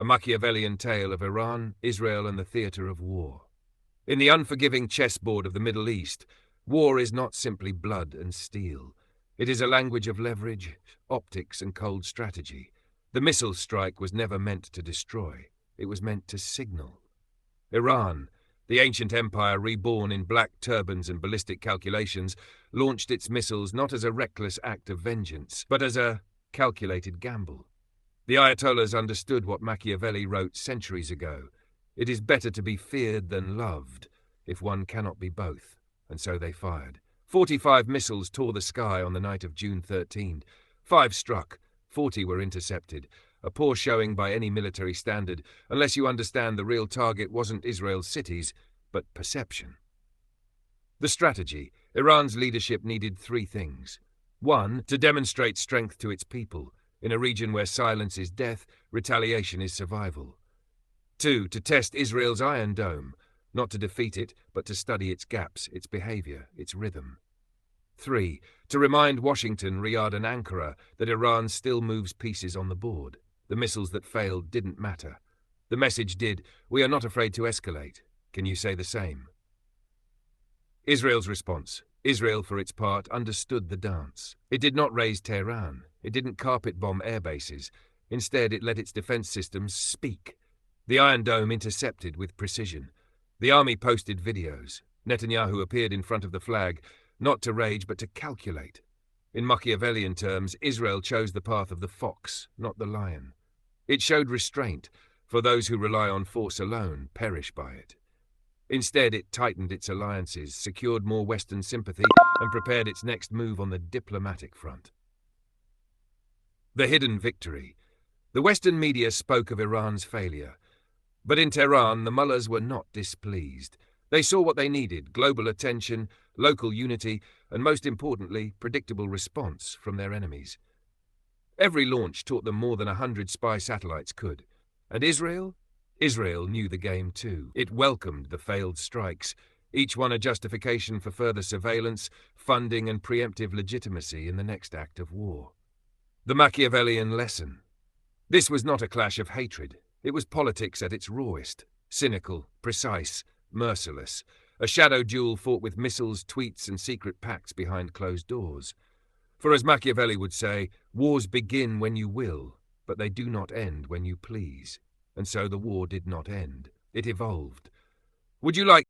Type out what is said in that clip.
a Machiavellian tale of Iran, Israel, and the theatre of war. In the unforgiving chessboard of the Middle East, war is not simply blood and steel. It is a language of leverage, optics, and cold strategy. The missile strike was never meant to destroy. It was meant to signal. Iran, the ancient empire reborn in black turbans and ballistic calculations, launched its missiles not as a reckless act of vengeance, but as a calculated gamble. The Ayatollahs understood what Machiavelli wrote centuries ago. It is better to be feared than loved, if one cannot be both. And so they fired. 45 missiles tore the sky on the night of June 13. 5 struck, 40 were intercepted. A poor showing by any military standard, unless you understand the real target wasn't Israel's cities, but perception. The strategy. Iran's leadership needed 3 things. 1, to demonstrate strength to its people. In a region where silence is death, retaliation is survival. 2, to test Israel's Iron Dome, not to defeat it, but to study its gaps, its behavior, its rhythm. 3, to remind Washington, Riyadh, and Ankara that Iran still moves pieces on the board. The missiles that failed didn't matter. The message did. We are not afraid to escalate. Can you say the same? Israel's response. Israel, for its part, understood the dance. It did not raise Tehran. It didn't carpet-bomb air bases. Instead, it let its defense systems speak. The Iron Dome intercepted with precision. The army posted videos. Netanyahu appeared in front of the flag, not to rage, but to calculate. In Machiavellian terms, Israel chose the path of the fox, not the lion. It showed restraint, for those who rely on force alone perish by it. Instead, it tightened its alliances, secured more Western sympathy, and prepared its next move on the diplomatic front. The hidden victory. The Western media spoke of Iran's failure. But in Tehran, the mullahs were not displeased. They saw what they needed: global attention, local unity, and most importantly, predictable response from their enemies. Every launch taught them more than 100 spy satellites could. And Israel? Israel knew the game too. It welcomed the failed strikes, each one a justification for further surveillance, funding, and preemptive legitimacy in the next act of war. The Machiavellian lesson. This was not a clash of hatred. It was politics at its rawest, cynical, precise, merciless, a shadow duel fought with missiles, tweets, and secret pacts behind closed doors. For as Machiavelli would say, wars begin when you will, but they do not end when you please. And so the war did not end. It evolved. Would you like